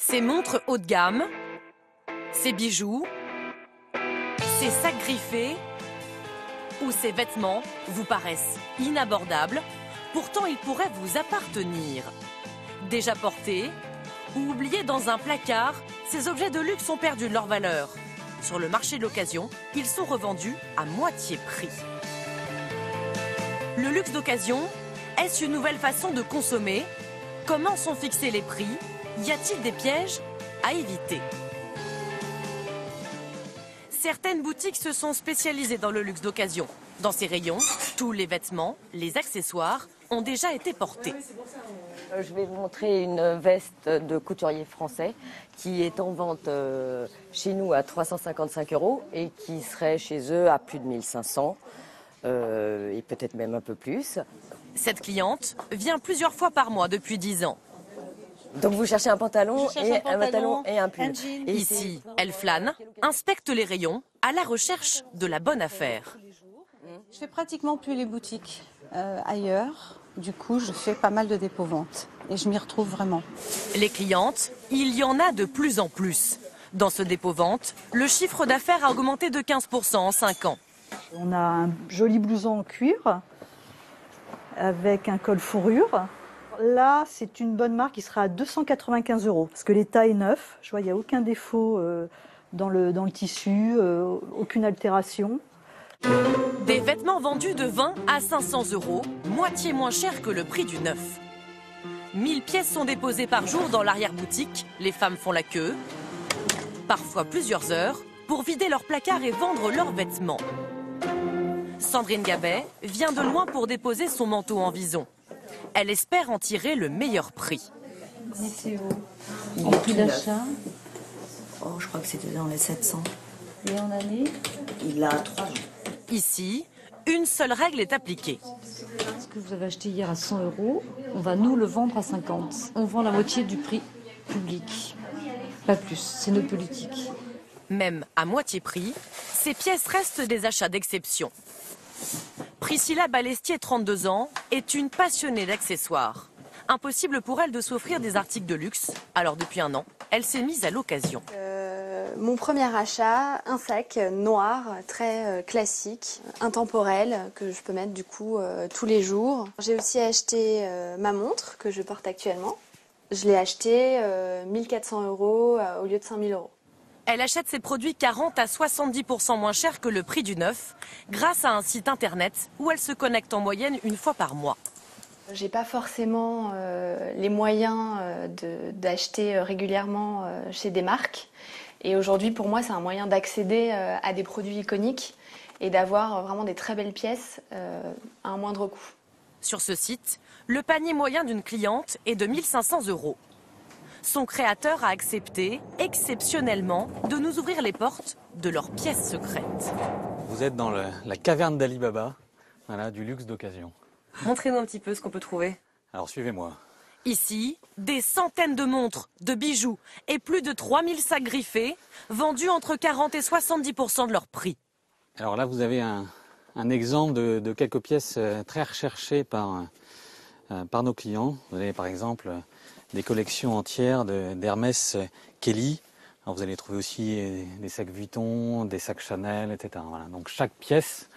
Ces montres haut de gamme, ces bijoux, ces sacs griffés ou ces vêtements vous paraissent inabordables, pourtant ils pourraient vous appartenir. Déjà portés ou oubliés dans un placard, ces objets de luxe ont perdu de leur valeur. Sur le marché de l'occasion, ils sont revendus à moitié prix. Le luxe d'occasion, est-ce une nouvelle façon de consommer? Comment sont fixés les prix? Y a-t-il des pièges à éviter? Certaines boutiques se sont spécialisées dans le luxe d'occasion. Dans ces rayons, tous les vêtements, les accessoires ont déjà été portés. Je vais vous montrer une veste de couturier français qui est en vente chez nous à 355 € et qui serait chez eux à plus de 1500 et peut-être même un peu plus. Cette cliente vient plusieurs fois par mois depuis 10 ans. Donc vous cherchez un pantalon et un pull. Et ici, elle flâne, inspecte les rayons à la recherche de la bonne affaire. Je fais pratiquement plus les boutiques ailleurs. Du coup, je fais pas mal de dépôts-ventes et je m'y retrouve vraiment. Les clientes, il y en a de plus en plus. Dans ce dépôt-vente, le chiffre d'affaires a augmenté de 15% en 5 ans. On a un joli blouson en cuir avec un col fourrure. Là, c'est une bonne marque qui sera à 295 € parce que l'état est neuf. Je vois, il n'y a aucun défaut dans le tissu, aucune altération. Des vêtements vendus de 20 à 500 €, moitié moins cher que le prix du neuf. 1000 pièces sont déposées par jour dans l'arrière-boutique. Les femmes font la queue, parfois plusieurs heures, pour vider leur placard et vendre leurs vêtements. Sandrine Gabet vient de loin pour déposer son manteau en vison. Elle espère en tirer le meilleur prix. En prix d'achat? Je crois que c'était dans les 700. Et en année? Il a 3 ans. Ici, une seule règle est appliquée. Ce que vous avez acheté hier à 100 €, on va nous le vendre à 50. On vend la moitié du prix public. Pas plus, c'est notre politique. Même à moitié prix, ces pièces restent des achats d'exception. Priscilla Balestier, 32 ans, est une passionnée d'accessoires. Impossible pour elle de s'offrir des articles de luxe. Alors depuis 1 an, elle s'est mise à l'occasion. Mon premier achat, un sac noir, très classique, intemporel, que je peux mettre du coup tous les jours. J'ai aussi acheté ma montre que je porte actuellement. Je l'ai acheté 1400 € au lieu de 5000 €. Elle achète ses produits 40 à 70% moins cher que le prix du neuf, grâce à un site internet où elle se connecte en moyenne une fois par mois. J'ai pas forcément les moyens d'acheter régulièrement chez des marques. Et aujourd'hui, pour moi, c'est un moyen d'accéder à des produits iconiques et d'avoir vraiment des très belles pièces à un moindre coût. Sur ce site, le panier moyen d'une cliente est de 1500 €. Son créateur a accepté, exceptionnellement, de nous ouvrir les portes de leurs pièces secrètes. Vous êtes dans la caverne d'Ali Baba, voilà, du luxe d'occasion. Montrez-nous un petit peu ce qu'on peut trouver. Alors suivez-moi. Ici, des centaines de montres, de bijoux et plus de 3000 sacs griffés, vendus entre 40 et 70% de leur prix. Alors là, vous avez un exemple de quelques pièces très recherchées par nos clients. Vous avez par exemple des collections entières d'Hermès Kelly. Alors vous allez trouver aussi des sacs Vuitton, des sacs Chanel, etc. Voilà. Donc chaque pièce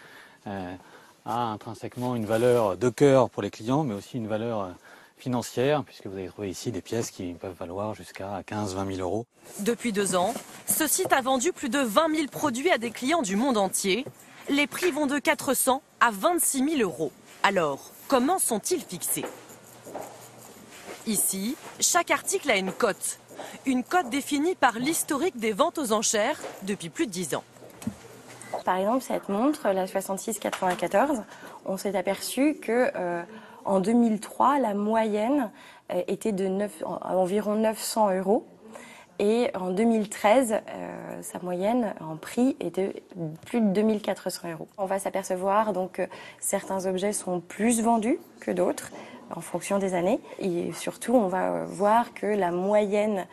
a intrinsèquement une valeur de cœur pour les clients, mais aussi une valeur financière, puisque vous allez trouver ici des pièces qui peuvent valoir jusqu'à 15-20 000 €. Depuis 2 ans, ce site a vendu plus de 20 000 produits à des clients du monde entier. Les prix vont de 400 à 26 000 €. Alors, comment sont-ils fixés? Ici, chaque article a une cote. Une cote définie par l'historique des ventes aux enchères depuis plus de 10 ans. Par exemple, cette montre, la 6694, on s'est aperçu que en 2003, la moyenne était de environ 900 € et en 2013, sa moyenne en prix était plus de 2400 €. On va s'apercevoir donc que certains objets sont plus vendus que d'autres en fonction des années et surtout on va voir que la moyenne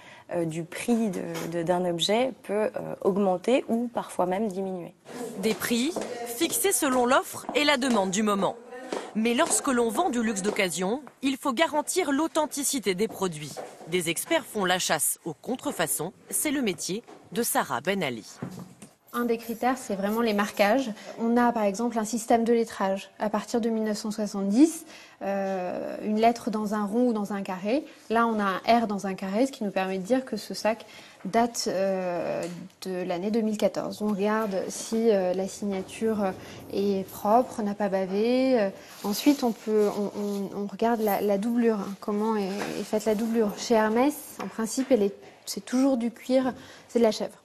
du prix d'un objet peut augmenter ou parfois même diminuer. Des prix fixés selon l'offre et la demande du moment. Mais lorsque l'on vend du luxe d'occasion, il faut garantir l'authenticité des produits. Des experts font la chasse aux contrefaçons. C'est le métier de Sarah Ben Ali. Un des critères, c'est vraiment les marquages. On a par exemple un système de lettrage. À partir de 1970, une lettre dans un rond ou dans un carré. Là, on a un R dans un carré, ce qui nous permet de dire que ce sac date de l'année 2014. On regarde si la signature est propre, n'a pas bavé. Ensuite, on regarde la doublure, hein, comment est faite la doublure. Chez Hermès, en principe, c'est toujours du cuir, c'est de la chèvre.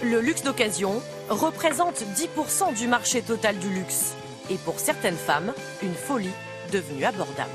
Le luxe d'occasion représente 10% du marché total du luxe. Et pour certaines femmes, une folie devenue abordable.